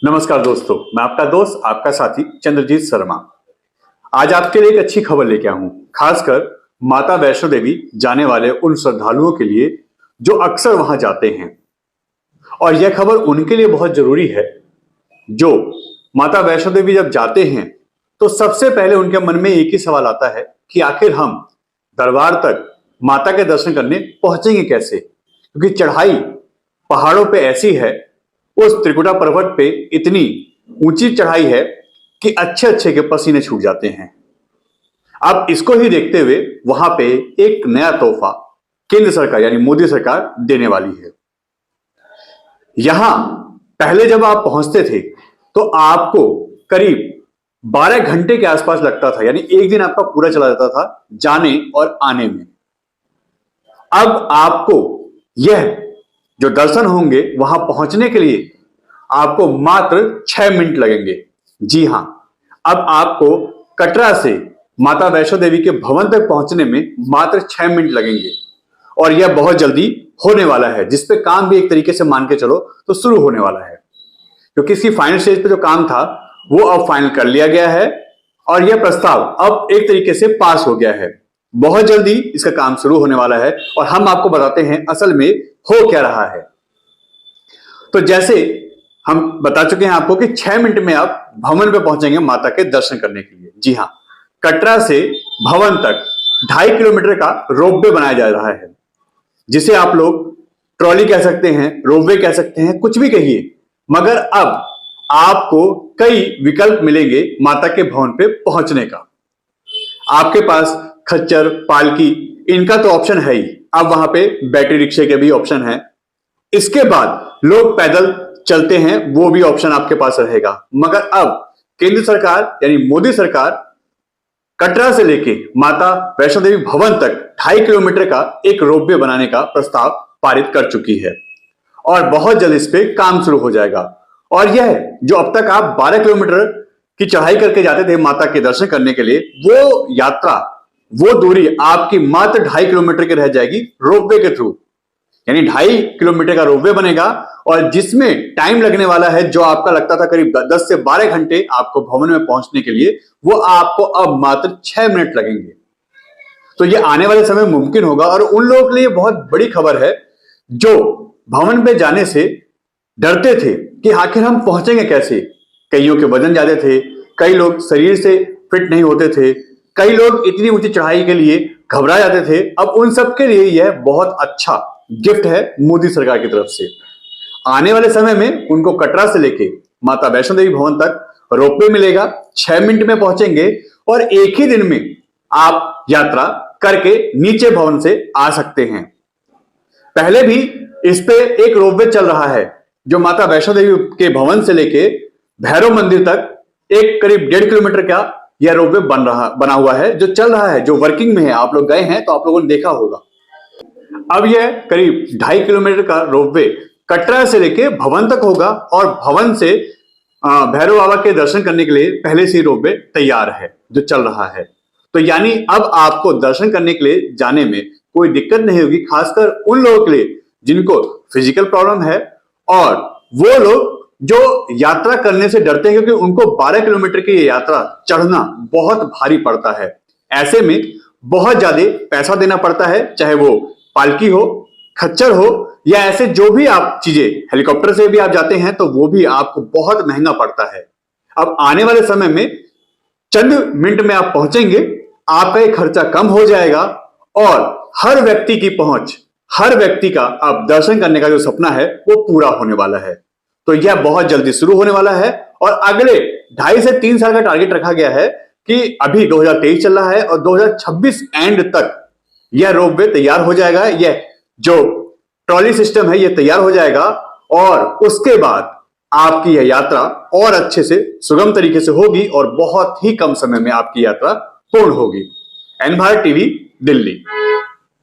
नमस्कार दोस्तों, मैं आपका दोस्त आपका साथी चंद्रजीत शर्मा। आज आपके लिए एक अच्छी खबर लेके आया हूं, खासकर माता वैष्णो देवी जाने वाले उन श्रद्धालुओं के लिए जो अक्सर वहां जाते हैं। और यह खबर उनके लिए बहुत जरूरी है जो माता वैष्णो देवी जब जाते हैं तो सबसे पहले उनके मन में एक ही सवाल आता है कि आखिर हम दरबार तक माता के दर्शन करने पहुंचेंगे कैसे, क्योंकि चढ़ाई पहाड़ों पे ऐसी है, उस त्रिकुटा पर्वत पे इतनी ऊंची चढ़ाई है कि अच्छे अच्छे के पसीने छूट जाते हैं। अब इसको ही देखते हुए वहां पे एक नया तोहफा केंद्र सरकार यानी मोदी सरकार देने वाली है। यहां पहले जब आप पहुंचते थे तो आपको करीब 12 घंटे के आसपास लगता था, यानी एक दिन आपका पूरा चला जाता था जाने और आने में। अब आपको यह जो दर्शन होंगे वहां पहुंचने के लिए आपको मात्र 6 मिनट लगेंगे। जी हां, अब आपको कटरा से माता वैष्णो देवी के भवन तक पहुंचने में मात्र 6 मिनट लगेंगे और यह बहुत जल्दी होने वाला है, जिसपे काम भी एक तरीके से मान के चलो तो शुरू होने वाला है, क्योंकि इसकी फाइनल स्टेज पे जो काम था वो अब फाइनल कर लिया गया है और यह प्रस्ताव अब एक तरीके से पास हो गया है। बहुत जल्दी इसका काम शुरू होने वाला है और हम आपको बताते हैं असल में हो क्या रहा है। तो जैसे हम बता चुके हैं आपको कि 6 मिनट में आप भवन पे पहुंचेंगे माता के दर्शन करने के लिए। जी हां, कटरा से भवन तक 2.5 किलोमीटर का रोपवे बनाया जा रहा है, जिसे आप लोग ट्रॉली कह सकते हैं, रोपवे कह सकते हैं, कुछ भी कहिए, मगर अब आपको कई विकल्प मिलेंगे माता के भवन पे पहुंचने का। आपके पास खच्चर, पालकी, इनका तो ऑप्शन है ही, अब वहां पे बैटरी रिक्शे के भी ऑप्शन है। इसके बाद लोग पैदल चलते हैं, वो भी ऑप्शन आपके पास रहेगा। मगर अब केंद्र सरकार यानी मोदी सरकार कटरा से लेके माता वैष्णो देवी भवन तक 2.5 किलोमीटर का एक रोपवे बनाने का प्रस्ताव पारित कर चुकी है और बहुत जल्द इस पे काम शुरू हो जाएगा। और यह जो अब तक आप 12 किलोमीटर की चढ़ाई करके जाते थे माता के दर्शन करने के लिए, वो यात्रा, वो दूरी आपकी मात्र 2.5 किलोमीटर की रह जाएगी रोपवे के थ्रू। यानी 2.5 किलोमीटर का रोपवे बनेगा और जिसमें टाइम लगने वाला है, जो आपका लगता था करीब 10 से 12 घंटे आपको भवन में पहुंचने के लिए, वो आपको अब मात्र 6 मिनट लगेंगे। तो ये आने वाले समय मुमकिन होगा और उन लोगों के लिए बहुत बड़ी खबर है जो भवन पे जाने से डरते थे कि आखिर हम पहुंचेंगे कैसे। कईयों के वजन ज्यादा थे, कई लोग शरीर से फिट नहीं होते थे, कई लोग इतनी ऊंची चढ़ाई के लिए घबरा जाते थे। अब उन सब के लिए यह बहुत अच्छा गिफ्ट है मोदी सरकार की तरफ से। आने वाले समय में उनको कटरा से लेके माता वैष्णो देवी भवन तक रोपवे मिलेगा, 6 मिनट में पहुंचेंगे और एक ही दिन में आप यात्रा करके नीचे भवन से आ सकते हैं। पहले भी इस पे एक रोपवे चल रहा है जो माता वैष्णो देवी के भवन से लेके भैरव मंदिर तक एक करीब 1.5 किलोमीटर का यह रोपवे बना हुआ है, जो चल रहा है, जो वर्किंग में है। आप लोग गए हैं तो आप लोगों ने देखा होगा। अब यह करीब 2.5 किलोमीटर का रोपवे कटरा से लेके भवन तक होगा और भवन से भैरव बाबा के दर्शन करने के लिए पहले से ही रोपवे तैयार है, जो चल रहा है। तो यानी अब आपको दर्शन करने के लिए जाने में कोई दिक्कत नहीं होगी, खासकर उन लोगों के लिए जिनको फिजिकल प्रॉब्लम है और वो लोग जो यात्रा करने से डरते हैं, क्योंकि उनको 12 किलोमीटर की ये यात्रा चढ़ना बहुत भारी पड़ता है। ऐसे में बहुत ज्यादा पैसा देना पड़ता है, चाहे वो पालकी हो, खच्चर हो या ऐसे जो भी आप चीजें, हेलीकॉप्टर से भी आप जाते हैं तो वो भी आपको बहुत महंगा पड़ता है। अब आने वाले समय में चंद मिनट में आप पहुंचेंगे, आपका ये खर्चा कम हो जाएगा और हर व्यक्ति की पहुंच, हर व्यक्ति का आप दर्शन करने का जो सपना है वो पूरा होने वाला है। तो यह बहुत जल्दी शुरू होने वाला है और अगले 2.5 से 3 साल का टारगेट रखा गया है कि अभी 2023 चल रहा है और 2026 एंड तक यह रोपवे तैयार हो जाएगा, यह जो ट्रॉली सिस्टम है यह तैयार हो जाएगा और उसके बाद आपकी यह यात्रा और अच्छे से सुगम तरीके से होगी और बहुत ही कम समय में आपकी यात्रा पूर्ण होगी। N Bharat TV, Delhi.